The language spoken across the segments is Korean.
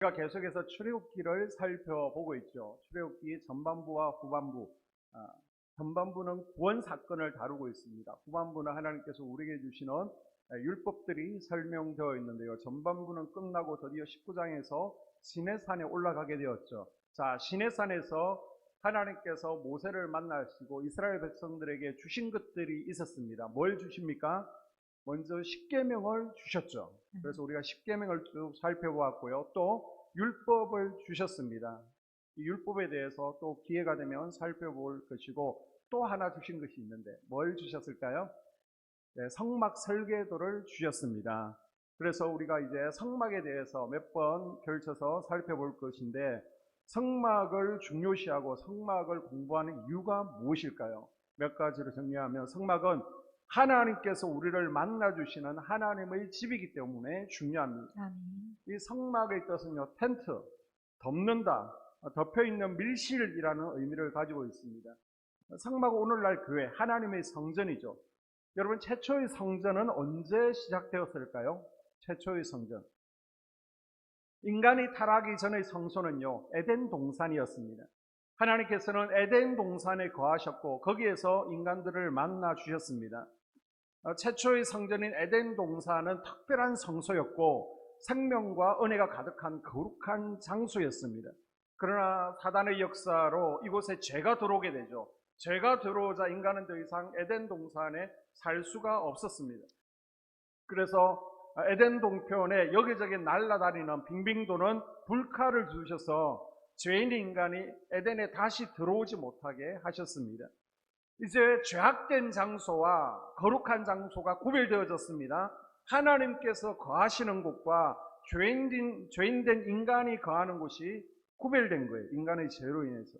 우리가 계속해서 출애굽기를 살펴보고 있죠. 출애굽기 전반부와 후반부. 전반부는 구원 사건을 다루고 있습니다. 후반부는 하나님께서 우리에게 주시는 율법들이 설명되어 있는데요. 전반부는 끝나고 드디어 19장에서 시내산에 올라가게 되었죠. 자, 시내산에서 하나님께서 모세를 만나시고 이스라엘 백성들에게 주신 것들이 있었습니다. 뭘 주십니까? 먼저 십계명을 주셨죠. 그래서 우리가 십계명을 쭉 살펴보았고요. 또 율법을 주셨습니다. 이 율법에 대해서 또 기회가 되면 살펴볼 것이고, 또 하나 주신 것이 있는데 뭘 주셨을까요? 네, 성막 설계도를 주셨습니다. 그래서 우리가 이제 성막에 대해서 몇 번 펼쳐서 살펴볼 것인데, 성막을 중요시하고 성막을 공부하는 이유가 무엇일까요? 몇 가지로 정리하면, 성막은 하나님께서 우리를 만나주시는 하나님의 집이기 때문에 중요합니다. 이 성막의 뜻은요, 텐트, 덮는다, 덮여있는 밀실이라는 의미를 가지고 있습니다. 성막은 오늘날 교회, 하나님의 성전이죠. 여러분, 최초의 성전은 언제 시작되었을까요? 최초의 성전, 인간이 타락하기 전의 성소는요, 에덴 동산이었습니다. 하나님께서는 에덴 동산에 거하셨고 거기에서 인간들을 만나 주셨습니다. 최초의 성전인 에덴 동산은 특별한 성소였고 생명과 은혜가 가득한 거룩한 장소였습니다. 그러나 사단의 역사로 이곳에 죄가 들어오게 되죠. 죄가 들어오자 인간은 더 이상 에덴 동산에 살 수가 없었습니다. 그래서 에덴 동편에 여기저기 날아다니는 빙빙 도는 불칼을 주셔서 죄인의 인간이 에덴에 다시 들어오지 못하게 하셨습니다. 이제 죄악된 장소와 거룩한 장소가 구별되어졌습니다. 하나님께서 거하시는 곳과 죄인된 인간이 거하는 곳이 구별된 거예요. 인간의 죄로 인해서.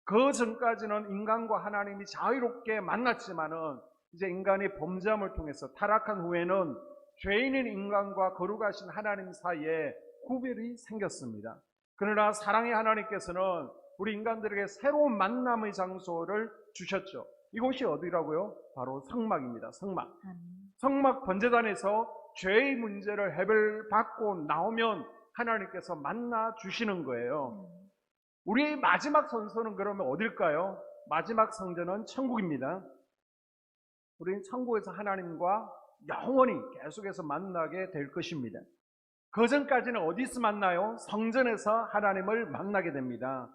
그 전까지는 인간과 하나님이 자유롭게 만났지만은 이제 인간이 범죄함을 통해서 타락한 후에는 죄인인 인간과 거룩하신 하나님 사이에 구별이 생겼습니다. 그러나 사랑의 하나님께서는 우리 인간들에게 새로운 만남의 장소를 주셨죠. 이곳이 어디라고요? 바로 성막입니다. 성막. 성막 번제단에서 죄의 문제를 해결받고 나오면 하나님께서 만나 주시는 거예요. 우리의 마지막 선서는 그러면 어딜까요? 마지막 성전은 천국입니다. 우리는 천국에서 하나님과 영원히 계속해서 만나게 될 것입니다. 그 전까지는 어디서 만나요? 성전에서 하나님을 만나게 됩니다.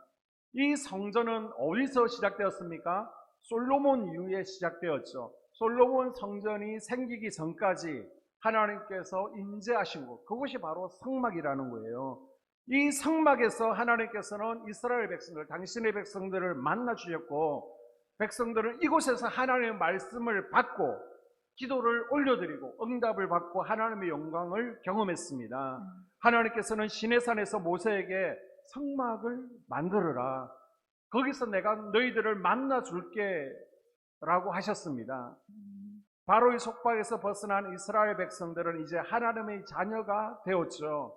이 성전은 어디서 시작되었습니까? 솔로몬 이후에 시작되었죠. 솔로몬 성전이 생기기 전까지 하나님께서 임재하신 곳, 그것이 바로 성막이라는 거예요. 이 성막에서 하나님께서는 이스라엘 백성들, 당신의 백성들을 만나 주셨고, 백성들은 이곳에서 하나님의 말씀을 받고 기도를 올려드리고 응답을 받고 하나님의 영광을 경험했습니다. 하나님께서는 시내산에서 모세에게 성막을 만들어라, 거기서 내가 너희들을 만나 줄게 라고 하셨습니다. 바로의 속박에서 벗어난 이스라엘 백성들은 이제 하나님의 자녀가 되었죠.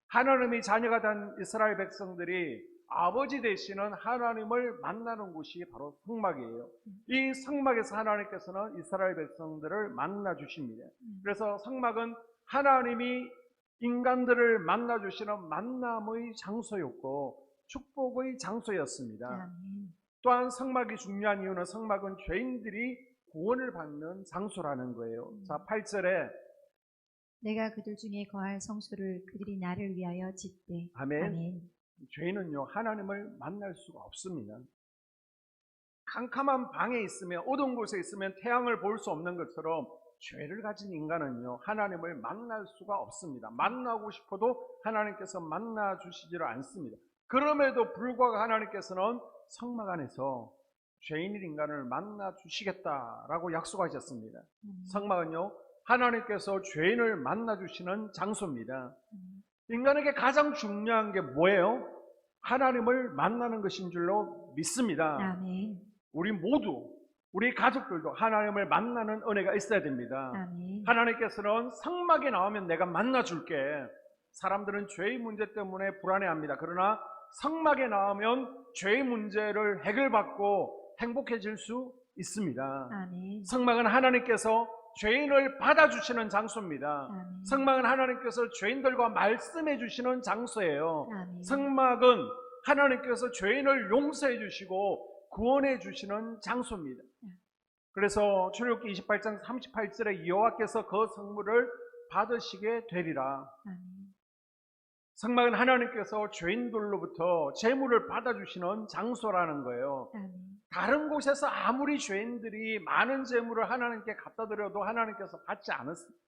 하나님의 자녀가 된 이스라엘 백성들이 아버지 되시는 하나님을 만나는 곳이 바로 성막이에요. 이 성막에서 하나님께서는 이스라엘 백성들을 만나 주십니다. 그래서 성막은 하나님이 인간들을 만나 주시는 만남의 장소였고 축복의 장소였습니다. 또한 성막이 중요한 이유는 성막은 죄인들이 구원을 받는 장소라는 거예요. 자, 8절에 내가 그들 중에 거할 성소를 그들이 나를 위하여 짓되. 아멘. 아멘. 죄인은요, 하나님을 만날 수가 없습니다. 캄캄한 방에 있으면, 어두운 곳에 있으면 태양을 볼 수 없는 것처럼 죄를 가진 인간은요, 하나님을 만날 수가 없습니다. 만나고 싶어도 하나님께서 만나 주시지를 않습니다. 그럼에도 불구하고 하나님께서는 성막 안에서 죄인인 인간을 만나 주시겠다라고 약속하셨습니다. 성막은요, 하나님께서 죄인을 만나 주시는 장소입니다. 인간에게 가장 중요한 게 뭐예요? 하나님을 만나는 것인 줄로 믿습니다. 아멘. 우리 모두, 우리 가족들도 하나님을 만나는 은혜가 있어야 됩니다. 아멘. 하나님께서는 성막에 나오면 내가 만나줄게. 사람들은 죄의 문제 때문에 불안해합니다. 그러나 성막에 나오면 죄의 문제를 해결받고 행복해질 수 있습니다. 아멘. 성막은 하나님께서 죄인을 받아주시는 장소입니다. 아멘. 성막은 하나님께서 죄인들과 말씀해 주시는 장소예요. 아멘. 성막은 하나님께서 죄인을 용서해 주시고 구원해 주시는 장소입니다. 그래서 출애굽기 28장 38절에 여호와께서 그 성물을 받으시게 되리라. 아멘. 성막은 하나님께서 죄인들로부터 재물을 받아주시는 장소라는 거예요. 아멘. 다른 곳에서 아무리 죄인들이 많은 재물을 하나님께 갖다 드려도 하나님께서 받지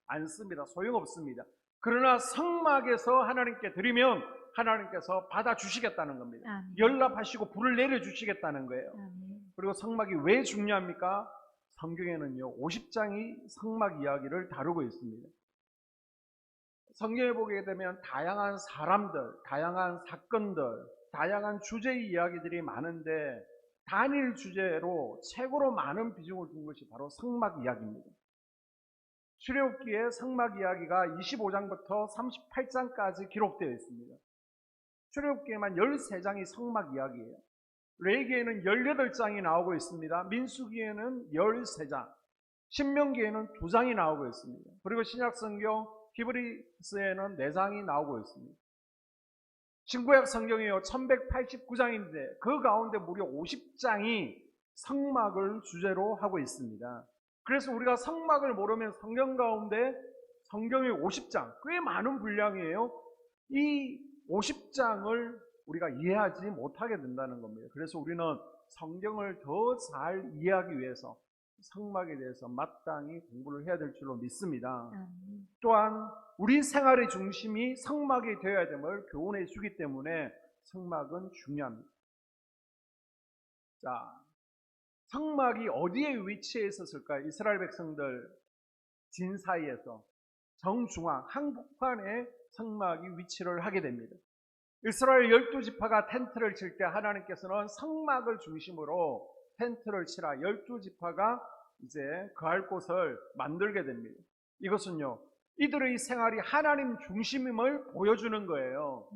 않습니다. 소용없습니다. 그러나 성막에서 하나님께 드리면 하나님께서 받아주시겠다는 겁니다. 아멘. 연락하시고 불을 내려주시겠다는 거예요. 아멘. 그리고 성막이 왜 중요합니까? 성경에는요 50장이 성막 이야기를 다루고 있습니다. 성경에 보게 되면 다양한 사람들, 다양한 사건들, 다양한 주제의 이야기들이 많은데 단일 주제로 최고로 많은 비중을 둔 것이 바로 성막 이야기입니다. 출애굽기에 성막 이야기가 25장부터 38장까지 기록되어 있습니다. 출애굽기에만 13장이 성막 이야기예요. 레위기에는 18장이 나오고 있습니다. 민수기에는 13장, 신명기에는 2장이 나오고 있습니다. 그리고 신약성경 히브리서에는 4장이 나오고 있습니다. 신구약 성경이요 1189장인데 그 가운데 무려 50장이 성막을 주제로 하고 있습니다. 그래서 우리가 성막을 모르면 성경 가운데 성경의 50장, 꽤 많은 분량이에요. 이 50장을 우리가 이해하지 못하게 된다는 겁니다. 그래서 우리는 성경을 더 잘 이해하기 위해서 성막에 대해서 마땅히 공부를 해야 될 줄로 믿습니다. 또한 우리 생활의 중심이 성막이 되어야 됨을 교훈해 주기 때문에 성막은 중요합니다. 자, 성막이 어디에 위치해 있었을까요? 이스라엘 백성들 진 사이에서 정중앙 한복판에 성막이 위치를 하게 됩니다. 이스라엘 12지파가 텐트를 칠 때 하나님께서는 성막을 중심으로 텐트를 치라 12지파가 이제 거할 곳을 만들게 됩니다. 이것은요 이들의 생활이 하나님 중심임을 보여주는 거예요.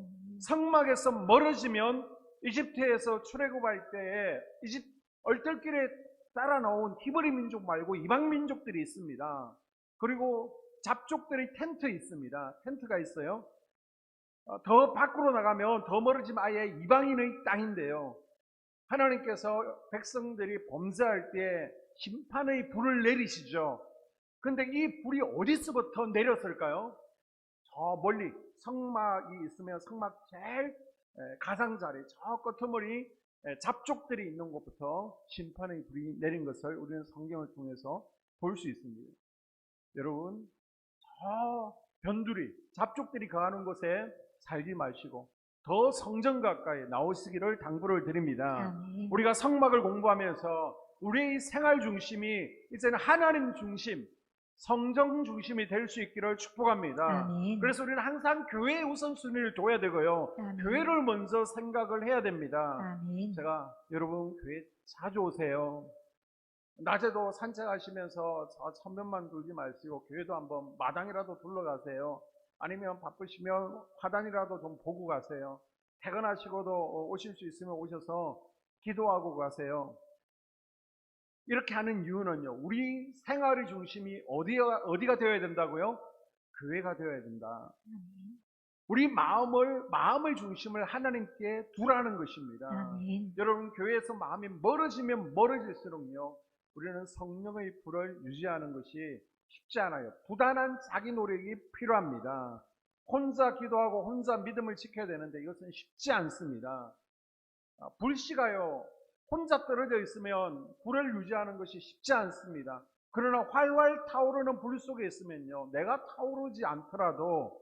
성막에서 멀어지면 이집트에서 출애굽할 때에 얼떨결에 따라 나온 히브리 민족 말고 이방 민족들이 있습니다. 그리고 잡족들이 텐트 있습니다. 텐트가 있어요. 더 밖으로 나가면 더 멀어지면 아예 이방인의 땅인데요. 하나님께서 백성들이 범죄할 때 심판의 불을 내리시죠. 근데 이 불이 어디서부터 내렸을까요? 저 멀리 성막이 있으면 성막 제일 가장자리 저 끄트머리 잡족들이 있는 곳부터 심판의 불이 내린 것을 우리는 성경을 통해서 볼 수 있습니다. 여러분 저 변두리 잡족들이 거하는 곳에 살지 마시고 더 성전 가까이 나오시기를 당부를 드립니다. 아멘. 우리가 성막을 공부하면서 우리의 생활 중심이 이제는 하나님 중심, 성전 중심이 될 수 있기를 축복합니다. 아멘. 그래서 우리는 항상 교회의 우선순위를 둬야 되고요. 아멘. 교회를 먼저 생각을 해야 됩니다. 아멘. 제가 여러분 교회 자주 오세요. 낮에도 산책하시면서 저 천변만 돌지 마시고 교회도 한번 마당이라도 둘러가세요. 아니면 바쁘시면 화단이라도 좀 보고 가세요. 퇴근하시고도 오실 수 있으면 오셔서 기도하고 가세요. 이렇게 하는 이유는요. 우리 생활의 중심이 어디가 되어야 된다고요? 교회가 되어야 된다. 우리 마음의 중심을 하나님께 두라는 것입니다. 아멘. 여러분 교회에서 마음이 멀어지면 멀어질수록요. 우리는 성령의 불을 유지하는 것이 쉽지 않아요. 부단한 자기 노력이 필요합니다. 혼자 기도하고 혼자 믿음을 지켜야 되는데 이것은 쉽지 않습니다. 불씨가요. 혼자 떨어져 있으면 불을 유지하는 것이 쉽지 않습니다. 그러나 활활 타오르는 불 속에 있으면요. 내가 타오르지 않더라도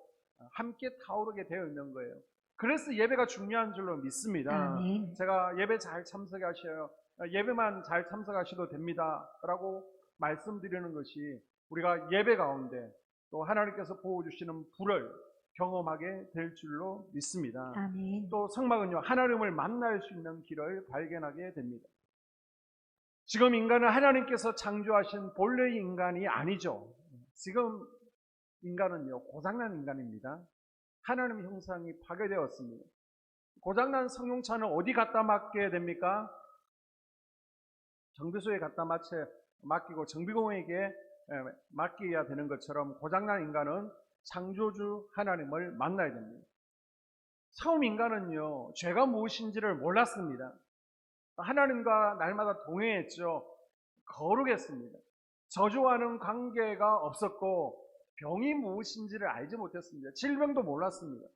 함께 타오르게 되어 있는 거예요. 그래서 예배가 중요한 줄로 믿습니다. 아멘. 제가 예배 잘 참석하셔요. 예배만 잘 참석하셔도 됩니다. 라고 말씀드리는 것이 우리가 예배 가운데 또 하나님께서 부어주시는 불을 경험하게 될 줄로 믿습니다. 아멘. 또 성막은요 하나님을 만날 수 있는 길을 발견하게 됩니다. 지금 인간은 하나님께서 창조하신 본래의 인간이 아니죠. 지금 인간은요 고장난 인간입니다. 하나님의 형상이 파괴되었습니다. 고장난 승용차는 어디 갖다 맡겨야 됩니까? 정비소에 갖다 맡기고 정비공에게 맡겨야 되는 것처럼 고장난 인간은 창조주 하나님을 만나야 됩니다. 처음 인간은요, 죄가 무엇인지를 몰랐습니다. 하나님과 날마다 동행했죠. 거룩했습니다. 저주와는 관계가 없었고 병이 무엇인지를 알지 못했습니다. 질병도 몰랐습니다.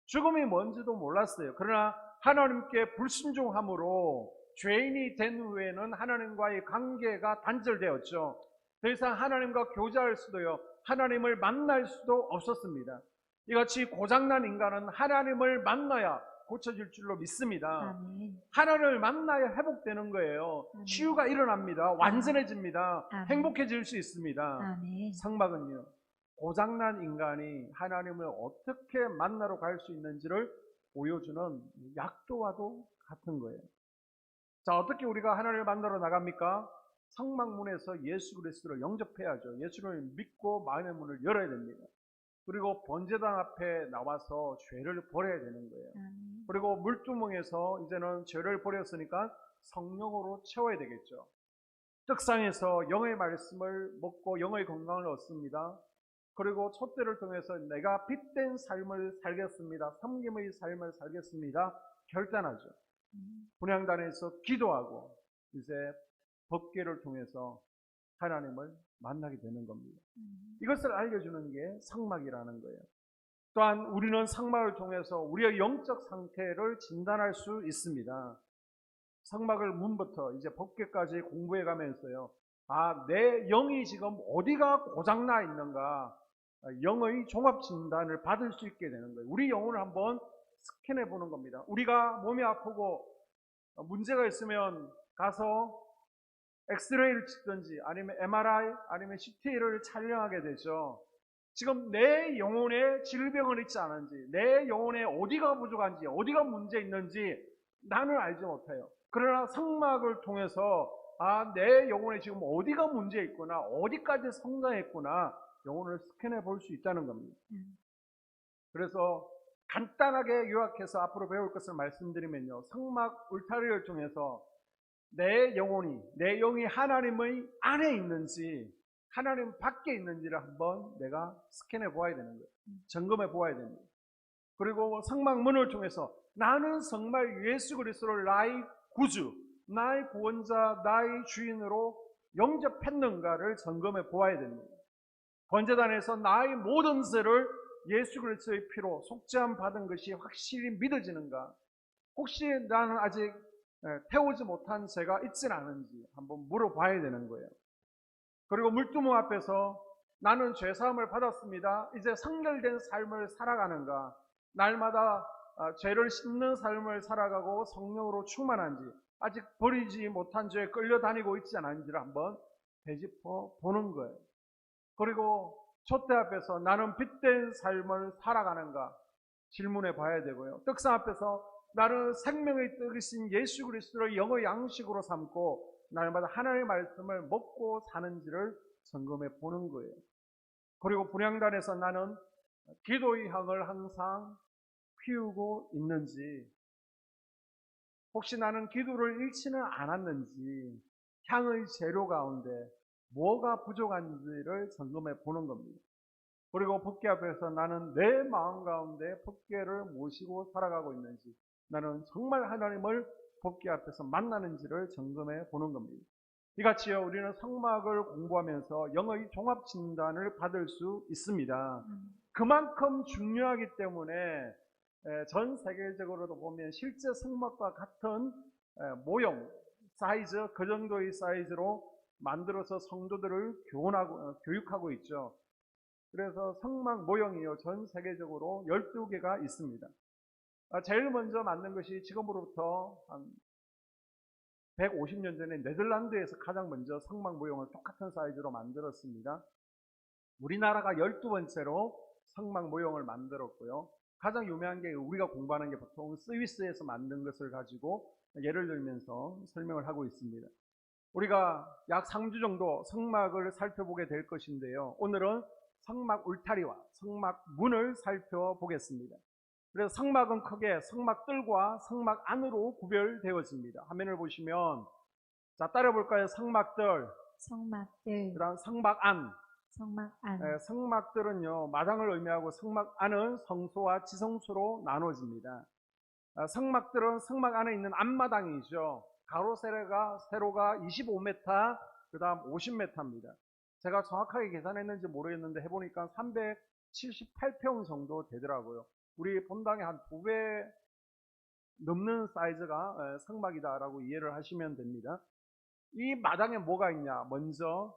죽음이 뭔지도 몰랐어요. 그러나 하나님께 불순종함으로 죄인이 된 후에는 하나님과의 관계가 단절되었죠. 더 이상 하나님과 교제할 수도요, 하나님을 만날 수도 없었습니다. 이같이 고장난 인간은 하나님을 만나야 고쳐질 줄로 믿습니다. 아멘. 하나님을 만나야 회복되는 거예요. 아멘. 치유가 일어납니다. 완전해집니다. 아멘. 행복해질 수 있습니다. 아멘. 성막은요, 고장난 인간이 하나님을 어떻게 만나러 갈 수 있는지를 보여주는 약도와도 같은 거예요. 자, 어떻게 우리가 하나님을 만나러 나갑니까? 성막문에서 예수 그리스도를 영접해야죠. 예수를 믿고 마음의 문을 열어야 됩니다. 그리고 번제단 앞에 나와서 죄를 버려야 되는 거예요. 아멘. 그리고 물두멍에서 이제는 죄를 버렸으니까 성령으로 채워야 되겠죠. 떡상에서 영의 말씀을 먹고 영의 건강을 얻습니다. 그리고 촛대를 통해서 내가 빛된 삶을 살겠습니다. 섬김의 삶을 살겠습니다. 결단하죠. 분향단에서 기도하고 이제 법궤를 통해서 하나님을 만나게 되는 겁니다. 이것을 알려주는 게 성막이라는 거예요. 또한 우리는 성막을 통해서 우리의 영적 상태를 진단할 수 있습니다. 성막을 문부터 이제 법궤까지 공부해 가면서요, 아, 내 영이 지금 어디가 고장나 있는가, 영의 종합 진단을 받을 수 있게 되는 거예요. 우리 영혼을 한번 스캔해 보는 겁니다. 우리가 몸이 아프고 문제가 있으면 가서 엑스레이를 찍든지 아니면 MRI 아니면 CT를 촬영하게 되죠. 지금 내 영혼에 질병을 있지 않은지, 내 영혼에 어디가 부족한지, 어디가 문제 있는지 나는 알지 못해요. 그러나 성막을 통해서 아, 내 영혼에 지금 어디가 문제 있구나, 어디까지 성장했구나, 영혼을 스캔해 볼 수 있다는 겁니다. 그래서 간단하게 요약해서 앞으로 배울 것을 말씀드리면요, 성막 울타리를 통해서 내 영이 하나님의 안에 있는지 하나님 밖에 있는지를 한번 내가 스캔해 보아야 되는 거예요. 점검해 보아야 됩니다. 그리고 성막문을 통해서 나는 정말 예수 그리스도를 나의 구주, 나의 구원자, 나의 주인으로 영접했는가를 점검해 보아야 됩니다. 번제단에서 나의 모든 죄를 예수 그리스도의 피로 속죄함 받은 것이 확실히 믿어지는가, 혹시 나는 아직 태우지 못한 죄가 있지는 않은지 한번 물어봐야 되는 거예요. 그리고 물두멍 앞에서 나는 죄사함을 받았습니다. 이제 성결된 삶을 살아가는가, 날마다 죄를 씻는 삶을 살아가고 성령으로 충만한지, 아직 버리지 못한 죄에 끌려다니고 있지 않은지를 한번 되짚어 보는 거예요. 그리고 촛대 앞에서 나는 빛된 삶을 살아가는가 질문해 봐야 되고요. 떡상 앞에서 나는 생명의 떡이신 예수 그리스도를 영의 양식으로 삼고 날마다 하나님의 말씀을 먹고 사는지를 점검해 보는 거예요. 그리고 분향단에서 나는 기도의 향을 항상 피우고 있는지, 혹시 나는 기도를 잃지는 않았는지, 향의 재료 가운데 뭐가 부족한지를 점검해 보는 겁니다. 그리고 법궤 앞에서 나는 내 마음 가운데 법궤를 모시고 살아가고 있는지, 나는 정말 하나님을 법궤 앞에서 만나는지를 점검해 보는 겁니다. 이같이요, 우리는 성막을 공부하면서 영의 종합 진단을 받을 수 있습니다. 그만큼 중요하기 때문에 전 세계적으로도 보면 실제 성막과 같은 모형, 사이즈, 그 정도의 사이즈로 만들어서 성도들을 교육하고 있죠. 그래서 성막 모형이요, 전 세계적으로 12개가 있습니다. 제일 먼저 만든 것이 지금으로부터 한 150년 전에 네덜란드에서 가장 먼저 성막 모형을 똑같은 사이즈로 만들었습니다. 우리나라가 12번째로 성막 모형을 만들었고요. 가장 유명한 게 우리가 공부하는 게 보통 스위스에서 만든 것을 가지고 예를 들면서 설명을 하고 있습니다. 우리가 약 3주 정도 성막을 살펴보게 될 것인데요. 오늘은 성막 울타리와 성막 문을 살펴보겠습니다. 그래서 성막은 크게 성막들과 성막 안으로 구별되어집니다. 화면을 보시면, 자, 따라볼까요? 성막들, 성막들, 그다음 성막 안. 성막 안, 성막들은요, 마당을 의미하고 성막 안은 성소와 지성소로 나눠집니다. 성막들은 성막 안에 있는 앞마당이죠. 가로 세로가 25m, 그 다음 50m입니다. 제가 정확하게 계산했는지 모르겠는데 해보니까 378평 정도 되더라고요. 우리 본당의 한 2배 넘는 사이즈가 성막이다라고 이해를 하시면 됩니다. 이 마당에 뭐가 있냐? 먼저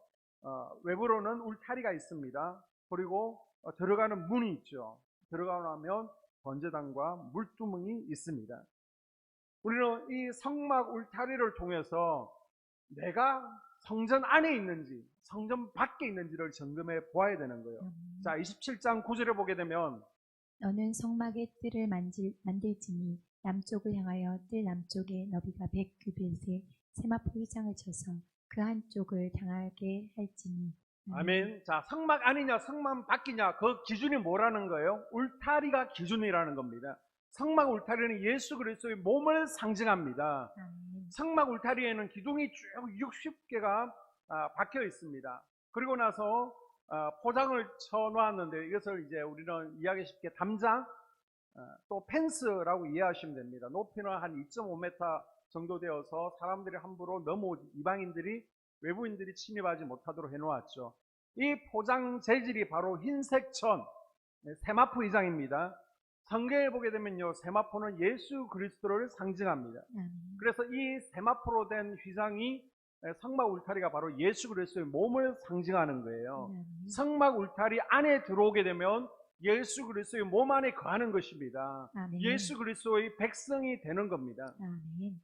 외부로는 울타리가 있습니다. 그리고 들어가는 문이 있죠. 들어가면 번제단과 물두멍이 있습니다. 우리는 이 성막 울타리를 통해서 내가 성전 안에 있는지 성전 밖에 있는지를 점검해 보아야 되는 거예요. 자, 27장 9절에 보게 되면 너는 성막의 뜰을 만들지니 남쪽을 향하여 뜰 남쪽의 너비가 100규빗의 세마포 휘장을 쳐서 그 한쪽을 당하게 할지니. 아멘. 자, 성막 아니냐 성막 밖이냐 그 기준이 뭐라는 거예요? 울타리가 기준이라는 겁니다. 성막 울타리는 예수 그리스도의 몸을 상징합니다. 아멘. 성막 울타리에는 기둥이 쭉 60개가 박혀 있습니다. 그리고 나서 포장을 쳐놓았는데 이것을 이제 우리는 이해하기 쉽게 담장 또 펜스라고 이해하시면 됩니다. 높이는 한 2.5m 정도 되어서 사람들이 함부로 넘어오지, 이방인들이 외부인들이 침입하지 못하도록 해놓았죠. 이 포장 재질이 바로 흰색 천 세마포 휘장입니다. 성경에 보게 되면요, 세마포는 예수 그리스도를 상징합니다. 그래서 이 세마포로 된 휘장이 성막 울타리가 바로 예수 그리스도의 몸을 상징하는 거예요. 성막 울타리 안에 들어오게 되면 예수 그리스도의 몸 안에 거하는 것입니다. 아멘. 예수 그리스도의 백성이 되는 겁니다. 아멘.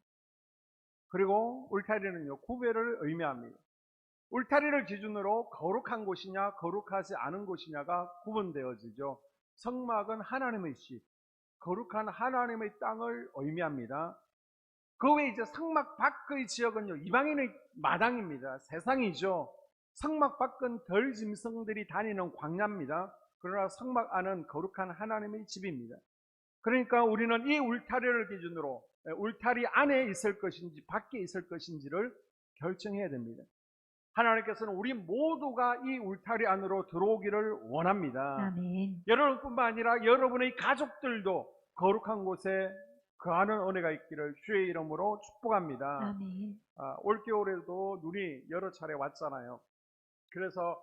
그리고 울타리는요, 구별을 의미합니다. 울타리를 기준으로 거룩한 곳이냐 거룩하지 않은 곳이냐가 구분되어지죠. 성막은 하나님의 집, 거룩한 하나님의 땅을 의미합니다. 그 외에 이제 성막 밖의 지역은요, 이방인의 마당입니다. 세상이죠. 성막 밖은 덜 짐승들이 다니는 광야입니다. 그러나 성막 안은 거룩한 하나님의 집입니다. 그러니까 우리는 이 울타리를 기준으로 울타리 안에 있을 것인지 밖에 있을 것인지를 결정해야 됩니다. 하나님께서는 우리 모두가 이 울타리 안으로 들어오기를 원합니다. 아멘. 여러분뿐만 아니라 여러분의 가족들도 거룩한 곳에 거하는 은혜가 있기를 주의 이름으로 축복합니다. 아멘. 올겨울에도 눈이 여러 차례 왔잖아요. 그래서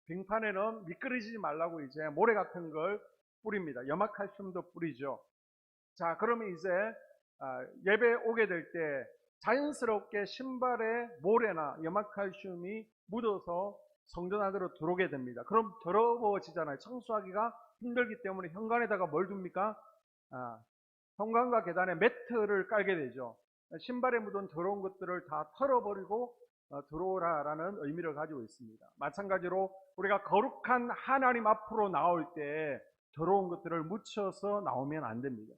빙판에는 미끄러지지 말라고 이제 모래 같은 걸 뿌립니다. 염화칼슘도 뿌리죠. 자, 그러면 이제 예배 오게 될 때 자연스럽게 신발에 모래나 염화칼슘이 묻어서 성전 안으로 들어오게 됩니다. 그럼 더러워지잖아요. 청소하기가 힘들기 때문에 현관에다가 뭘 둡니까? 현관과 계단에 매트를 깔게 되죠. 신발에 묻은 더러운 것들을 다 털어버리고 들어오라라는 의미를 가지고 있습니다. 마찬가지로 우리가 거룩한 하나님 앞으로 나올 때 더러운 것들을 묻혀서 나오면 안 됩니다.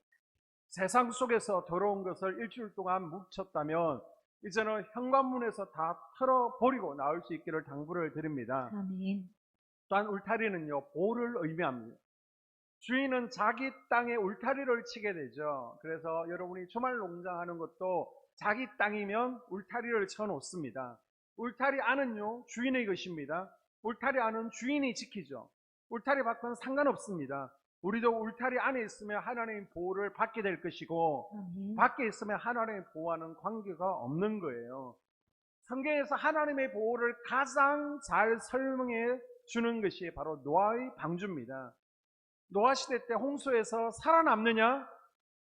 세상 속에서 더러운 것을 일주일 동안 묻혔다면 이제는 현관문에서 다 털어버리고 나올 수 있기를 당부를 드립니다. 아멘. 또한 울타리는요, 보호를 의미합니다. 주인은 자기 땅에 울타리를 치게 되죠. 그래서 여러분이 주말 농장하는 것도 자기 땅이면 울타리를 쳐놓습니다. 울타리 안은요, 주인의 것입니다. 울타리 안은 주인이 지키죠. 울타리 밖은 상관없습니다. 우리도 울타리 안에 있으면 하나님의 보호를 받게 될 것이고 아멘. 밖에 있으면 하나님의 보호와는 관계가 없는 거예요. 성경에서 하나님의 보호를 가장 잘 설명해 주는 것이 바로 노아의 방주입니다. 노아 시대 때 홍수에서 살아남느냐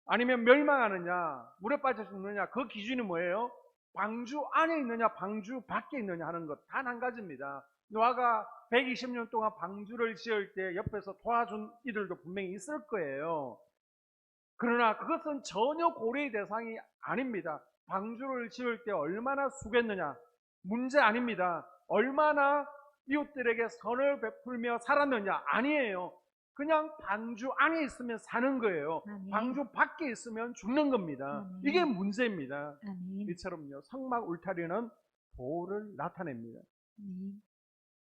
아니면 멸망하느냐 물에 빠져 죽느냐 그 기준이 뭐예요? 방주 안에 있느냐 방주 밖에 있느냐 하는 것 단 한 가지입니다. 노아가 120년 동안 방주를 지을 때 옆에서 도와준 이들도 분명히 있을 거예요. 그러나 그것은 전혀 고려의 대상이 아닙니다. 방주를 지을 때 얼마나 수겠느냐 문제 아닙니다. 얼마나 이웃들에게 선을 베풀며 살았느냐 아니에요. 그냥 방주 안에 있으면 사는 거예요. 아멘. 방주 밖에 있으면 죽는 겁니다. 아멘. 이게 문제입니다. 아멘. 이처럼요, 성막 울타리는 보호를 나타냅니다. 아멘.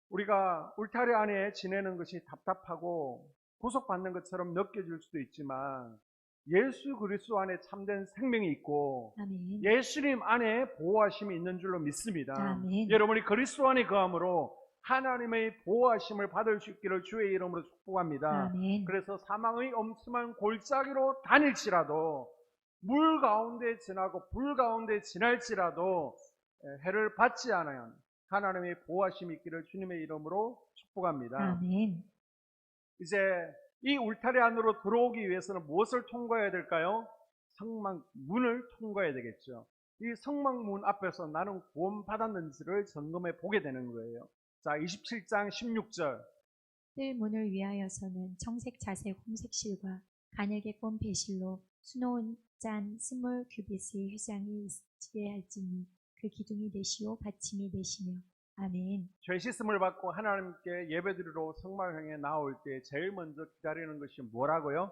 우리가 울타리 안에 지내는 것이 답답하고 구속받는 것처럼 느껴질 수도 있지만 예수 그리스도 안에 참된 생명이 있고 아멘. 예수님 안에 보호하심이 있는 줄로 믿습니다. 아멘. 여러분이 그리스도 안에 거함으로 하나님의 보호하심을 받을 수 있기를 주의 이름으로 축복합니다. 아멘. 그래서 사망의 엄침한 골짜기로 다닐지라도 물 가운데 지나고 불 가운데 지날지라도 해를 받지 않아야 하나님의 보호하심이 있기를 주님의 이름으로 축복합니다. 아멘. 이제 이 울타리 안으로 들어오기 위해서는 무엇을 통과해야 될까요? 성막문을 통과해야 되겠죠. 이 성막문 앞에서 나는 구원받았는지를 점검해 보게 되는 거예요. 자, 27장 16절. 뜰 문을 위하여서는 청색 자색 홍색 실과 가늘게 꼰 배실로 수놓은 짠 20규빗의 휘장이 있게 할지니 그 기둥이 되시오 받침이 되시며. 아멘. 죄 씻음을 받고 하나님께 예배드리러 성막향에 나올 때 제일 먼저 기다리는 것이 뭐라고요?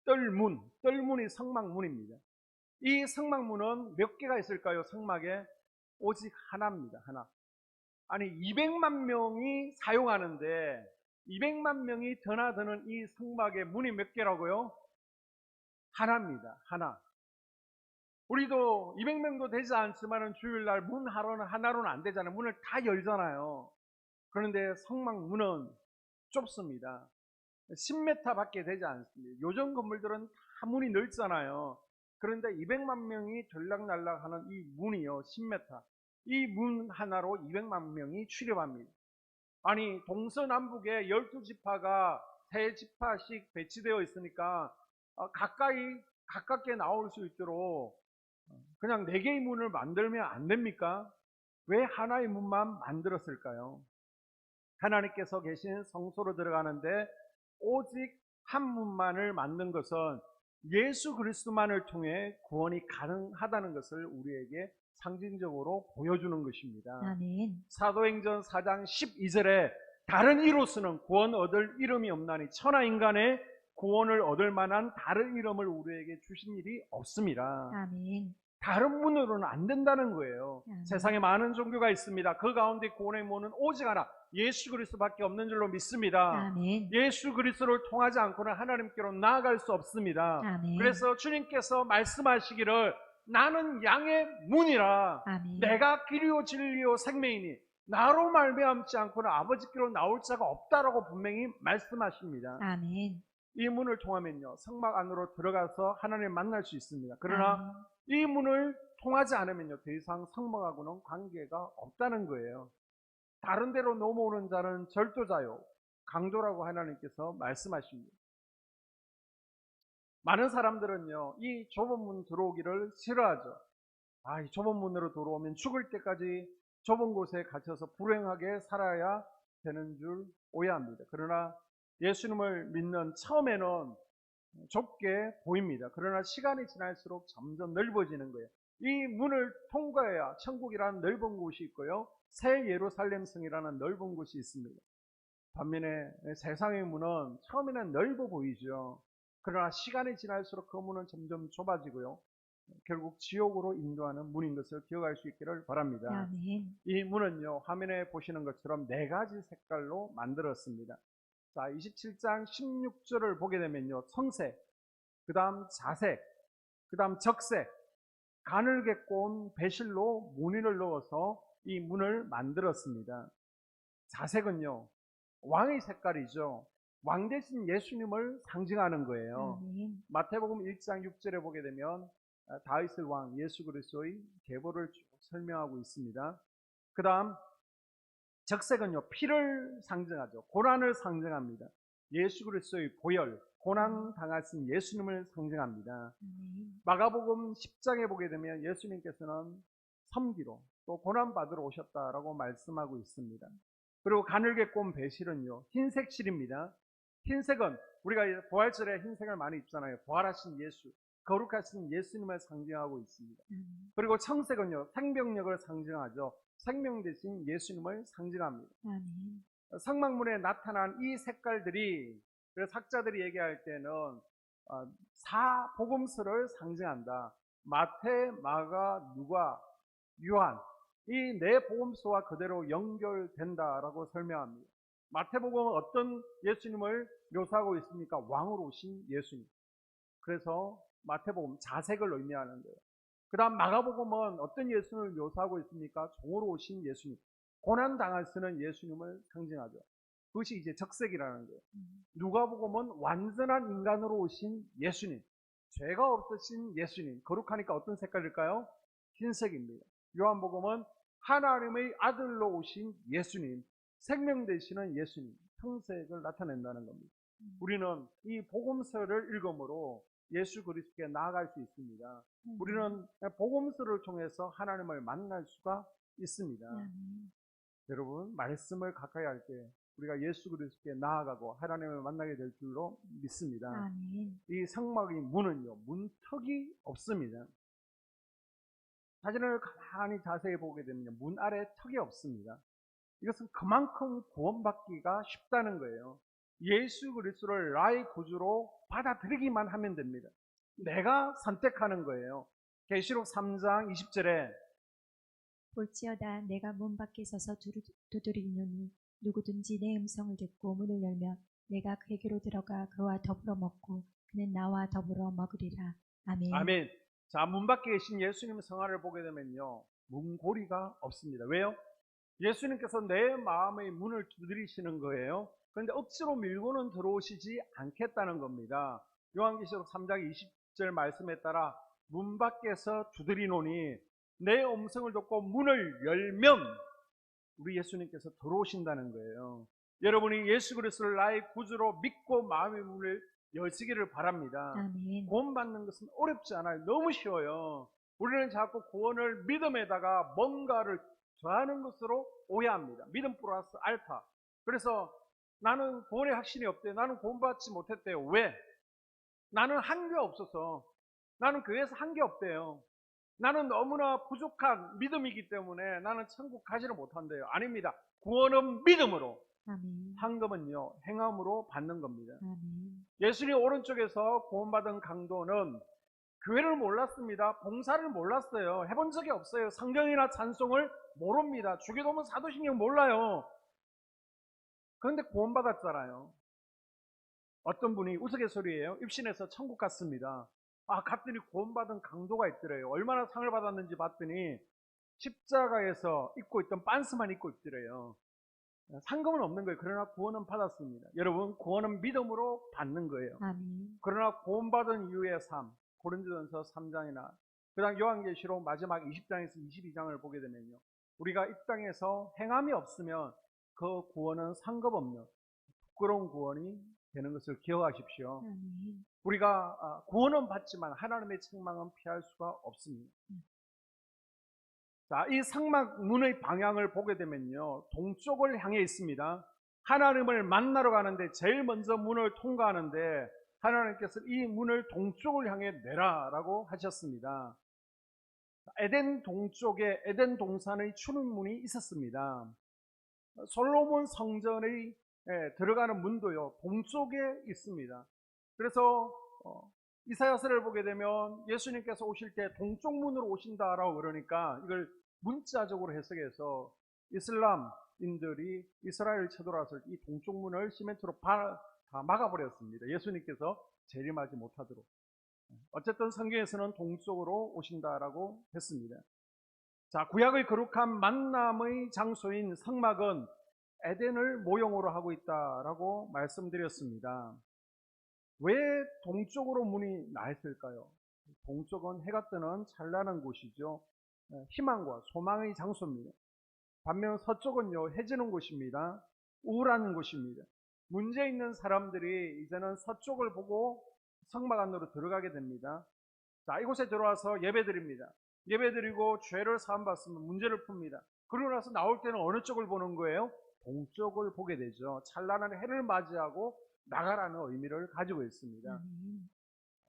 뜰문. 뜰문이 성막문입니다. 이 성막문은 몇 개가 있을까요? 성막에 오직 하나입니다. 하나. 아니 200만 명이 사용하는데 200만 명이 드나드는 이 성막의 문이 몇 개라고요? 하나입니다. 하나. 우리도 200명도 되지 않지만 주일날 문 하나로는 안 되잖아요. 문을 다 열잖아요. 그런데 성막 문은 좁습니다. 10m 밖에 되지 않습니다. 요즘 건물들은 다 문이 넓잖아요. 그런데 200만 명이 들락날락하는 이 문이요, 10m. 이 문 하나로 200만 명이 출입합니다. 아니, 동서남북에 12지파가 3지파씩 배치되어 있으니까 가깝게 나올 수 있도록 그냥 4개의 문을 만들면 안 됩니까? 왜 하나의 문만 만들었을까요? 하나님께서 계신 성소로 들어가는데 오직 한 문만을 만든 것은 예수 그리스도만을 통해 구원이 가능하다는 것을 우리에게 상징적으로 보여주는 것입니다. 아멘. 사도행전 4장 12절에 다른 이로서는 구원 얻을 이름이 없나니 천하 인간의 구원을 얻을 만한 다른 이름을 우리에게 주신 일이 없습니다. 아멘. 다른 문으로는 안 된다는 거예요. 세상에 많은 종교가 있습니다. 그 가운데 구원의 문은 오직 하나, 예수 그리스도밖에 없는 줄로 믿습니다. 아멘. 예수 그리스도를 통하지 않고는 하나님께로 나아갈 수 없습니다. 아멘. 그래서 주님께서 말씀하시기를 나는 양의 문이라. 아멘. 내가 길이요 진리요 생명이니 나로 말미암지 않고는 아버지께로 나올 자가 없다라고 분명히 말씀하십니다. 아멘. 이 문을 통하면요, 성막 안으로 들어가서 하나님을 만날 수 있습니다. 그러나 아멘. 이 문을 통하지 않으면요, 더 이상 성막하고는 관계가 없다는 거예요. 다른 데로 넘어오는 자는 절도자요, 강도라고 하나님께서 말씀하십니다. 많은 사람들은요, 이 좁은 문 들어오기를 싫어하죠. 이 좁은 문으로 들어오면 죽을 때까지 좁은 곳에 갇혀서 불행하게 살아야 되는 줄 오해합니다. 그러나 예수님을 믿는 처음에는 좁게 보입니다. 그러나 시간이 지날수록 점점 넓어지는 거예요. 이 문을 통과해야 천국이라는 넓은 곳이 있고요, 새 예루살렘 성이라는 넓은 곳이 있습니다. 반면에 세상의 문은 처음에는 넓어 보이죠. 그러나 시간이 지날수록 그 문은 점점 좁아지고요, 결국 지옥으로 인도하는 문인 것을 기억할 수 있기를 바랍니다. 아멘. 이 문은요, 화면에 보시는 것처럼 4가지 색깔로 만들었습니다. 자, 27장 16절을 보게 되면요, 청색, 그 다음 자색, 그 다음 적색, 가늘게 꼰 배실로 무늬를 넣어서 이 문을 만들었습니다. 자색은요, 왕의 색깔이죠. 왕 대신 예수님을 상징하는 거예요. 아멘. 마태복음 1장 6절에 보게 되면 다윗의 왕 예수 그리스도의 계보를 쭉 설명하고 있습니다. 그 다음 적색은요, 피를 상징하죠. 고난을 상징합니다. 예수 그리스도의 보혈, 고난 당하신 예수님을 상징합니다. 아멘. 마가복음 10장에 보게 되면 예수님께서는 섬기로 또 고난 받으러 오셨다라고 말씀하고 있습니다. 그리고 가늘게 꼰 배실은요, 흰색 실입니다. 흰색은 우리가 부활절에 흰색을 많이 입잖아요. 부활하신 예수, 거룩하신 예수님을 상징하고 있습니다. 그리고 청색은요, 생명력을 상징하죠. 생명 대신 예수님을 상징합니다. 아멘. 성막문에 나타난 이 색깔들이, 그래서 학자들이 얘기할 때는 사복음서를 상징한다. 마태, 마가, 누가, 요한, 이 4복음서와 그대로 연결된다라고 설명합니다. 마태복음은 어떤 예수님을 묘사하고 있습니까? 왕으로 오신 예수님. 그래서 마태복음 자색을 의미하는 거예요. 그 다음 마가복음은 어떤 예수님을 묘사하고 있습니까? 종으로 오신 예수님. 고난당할 쓰는 예수님을 상징하죠. 그것이 이제 적색이라는 거예요. 누가복음은 완전한 인간으로 오신 예수님. 죄가 없으신 예수님. 거룩하니까 어떤 색깔일까요? 흰색입니다. 요한복음은 하나님의 아들로 오신 예수님. 생명 되시는 예수님. 형색을 나타낸다는 겁니다. 우리는 이 복음서를 읽음으로 예수 그리스도께 나아갈 수 있습니다. 우리는 복음서를 통해서 하나님을 만날 수가 있습니다. 여러분, 말씀을 가까이 할 때 우리가 예수 그리스도께 나아가고 하나님을 만나게 될 줄로 믿습니다. 아멘. 이 성막의 문은요, 문턱이 없습니다. 사진을 가만히 자세히 보게 되면 문 아래 턱이 없습니다. 이것은 그만큼 구원받기가 쉽다는 거예요. 예수 그리스도를 나의 구주로 받아들이기만 하면 됩니다. 내가 선택하는 거예요. 계시록 3장 20절에 볼지어다 내가 문 밖에 서서 두드리노니 누구든지 내 음성을 듣고 문을 열면 내가 그에게로 들어가 그와 더불어 먹고 그는 나와 더불어 먹으리라. 아멘. 아멘. 자, 문 밖에 계신 예수님 성화를 보게 되면요, 문고리가 없습니다. 왜요? 예수님께서 내 마음의 문을 두드리시는 거예요. 그런데 억지로 밀고는 들어오시지 않겠다는 겁니다. 요한계시록 3장 20절 말씀에 따라 문 밖에서 두드리노니 내 음성을 듣고 문을 열면 우리 예수님께서 들어오신다는 거예요. 여러분이 예수 그리스도를 나의 구주로 믿고 마음의 문을 여시기를 바랍니다. 아멘. 구원받는 것은 어렵지 않아요. 너무 쉬워요. 우리는 자꾸 구원을 믿음에다가 뭔가를 더하는 것으로 오해합니다. 믿음 플러스 알파. 그래서 나는 구원의 확신이 없대. 나는 구원받지 못했대요. 왜? 나는 한 게 없어서. 나는 교회에서 한 게 없대요. 나는 너무나 부족한 믿음이기 때문에 나는 천국 가지를 못한대요. 아닙니다. 구원은 믿음으로, 아멘. 상급은요 행함으로 받는 겁니다. 아멘. 예수님 오른쪽에서 구원받은 강도는 교회를 몰랐습니다. 봉사를 몰랐어요. 해본 적이 없어요. 성경이나 찬송을 모릅니다. 주기도문 사도신경 몰라요. 그런데 구원받았잖아요. 어떤 분이 우스갯소리예요. 입신해서 천국 갔습니다. 갔더니 구원받은 강도가 있더래요. 얼마나 상을 받았는지 봤더니 십자가에서 입고 있던 빤스만 입고 있더래요. 상금은 없는 거예요. 그러나 구원은 받았습니다. 여러분, 구원은 믿음으로 받는 거예요. 아멘. 그러나 구원받은 이후의 삶, 고린도전서 3장이나 그 다음 요한계시록 마지막 20장에서 22장을 보게 되면요, 우리가 이 땅에서 행함이 없으면 그 구원은 상급 없는 부끄러운 구원이 되는 것을 기억하십시오. 아멘. 우리가 구원은 받지만 하나님의 책망은 피할 수가 없습니다. 자, 이 성막 문의 방향을 보게 되면요, 동쪽을 향해 있습니다. 하나님을 만나러 가는데 제일 먼저 문을 통과하는데 하나님께서 이 문을 동쪽을 향해 내라라고 하셨습니다. 에덴 동쪽에 에덴 동산의 출입문이 있었습니다. 솔로몬 성전의 들어가는 문도요, 동쪽에 있습니다. 그래서 이사야서를 보게 되면 예수님께서 오실 때 동쪽 문으로 오신다라고 그러니까 이걸 문자적으로 해석해서 이슬람인들이 이스라엘 쳐들어왔을 때 이 동쪽 문을 시멘트로 다 막아버렸습니다. 예수님께서 재림하지 못하도록. 어쨌든 성경에서는 동쪽으로 오신다라고 했습니다. 자, 구약의 거룩한 만남의 장소인 성막은 에덴을 모형으로 하고 있다라고 말씀드렸습니다. 왜 동쪽으로 문이 나 있을까요? 동쪽은 해가 뜨는 찬란한 곳이죠. 희망과 소망의 장소입니다. 반면 서쪽은요, 해지는 곳입니다. 우울한 곳입니다. 문제 있는 사람들이 이제는 서쪽을 보고 성막 안으로 들어가게 됩니다. 자, 이곳에 들어와서 예배드립니다. 예배드리고 죄를 사함받으면 문제를 풉니다. 그러고 나서 나올 때는 어느 쪽을 보는 거예요? 동쪽을 보게 되죠. 찬란한 해를 맞이하고 나가라는 의미를 가지고 있습니다.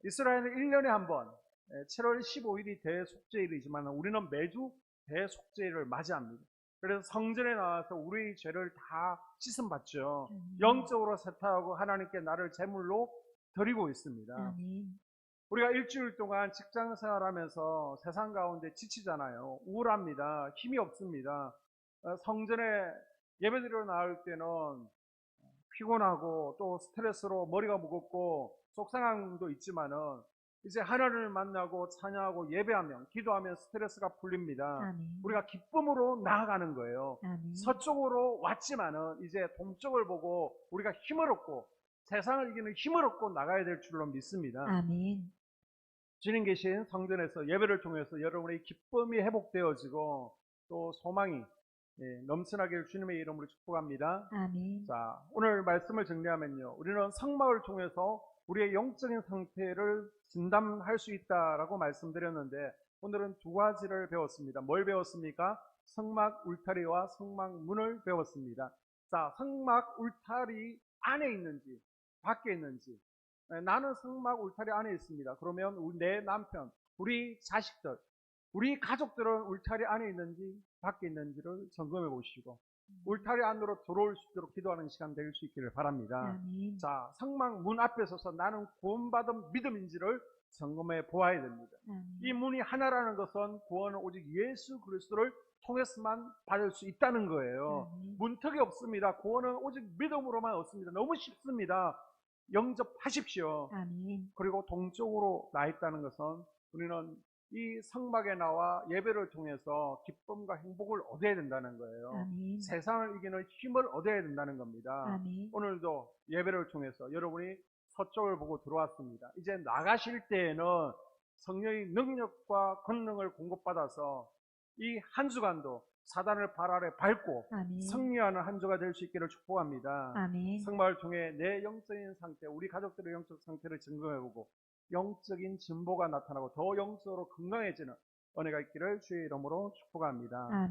이스라엘은 1년에 한 번 7월 15일이 대속죄일이지만 우리는 매주 대속죄일을 맞이합니다. 그래서 성전에 나와서 우리의 죄를 다 씻음받죠. 영적으로 세탁하고 하나님께 나를 제물로 드리고 있습니다. 아멘. 우리가 일주일 동안 직장 생활하면서 세상 가운데 지치잖아요. 우울합니다. 힘이 없습니다. 성전에 예배드리러 나올 때는 피곤하고 또 스트레스로 머리가 무겁고 속상함도 있지만은 이제 하나님을 만나고 찬양하고 예배하면 기도하면 스트레스가 풀립니다. 아멘. 우리가 기쁨으로 나아가는 거예요. 아멘. 서쪽으로 왔지만은 이제 동쪽을 보고 우리가 힘을 얻고 세상을 이기는 힘을 얻고 나가야 될 줄로 믿습니다. 아멘. 주님 계신 성전에서 예배를 통해서 여러분의 기쁨이 회복되어지고 또 소망이 넘쳐나기를 주님의 이름으로 축복합니다. 아멘. 자, 오늘 말씀을 정리하면요. 우리는 성막을 통해서 우리의 영적인 상태를 진단할 수 있다라고 말씀드렸는데 오늘은 두 가지를 배웠습니다. 뭘 배웠습니까? 성막 울타리와 성막 문을 배웠습니다. 자, 성막 울타리 안에 있는지 밖에 있는지. 나는 성막 울타리 안에 있습니다. 그러면 내 남편, 우리 자식들, 우리 가족들은 울타리 안에 있는지 밖에 있는지를 점검해 보시고 울타리 안으로 들어올 수 있도록 기도하는 시간 될 수 있기를 바랍니다. 아멘. 자, 성막 문 앞에 서서 나는 구원받은 믿음인지를 점검해 보아야 됩니다. 이 문이 하나라는 것은 구원은 오직 예수 그리스도를 통해서만 받을 수 있다는 거예요. 문턱이 없습니다. 구원은 오직 믿음으로만 얻습니다. 너무 쉽습니다. 영접하십시오. 아멘. 그리고 동쪽으로 나 있다는 것은 우리는 이 성막에 나와 예배를 통해서 기쁨과 행복을 얻어야 된다는 거예요. 아멘. 세상을 이기는 힘을 얻어야 된다는 겁니다. 아멘. 오늘도 예배를 통해서 여러분이 서쪽을 보고 들어왔습니다. 이제 나가실 때에는 성령의 능력과 권능을 공급받아서 이 한 주간도 사단을 발 아래 밟고 아멘. 승리하는 한 주가 될 수 있기를 축복합니다. 아멘. 성막을 통해 내 영적인 상태, 우리 가족들의 영적 상태를 점검해보고 영적인 진보가 나타나고 더 영적으로 건강해지는 은혜가 있기를 주의 이름으로 축복합니다. 아멘.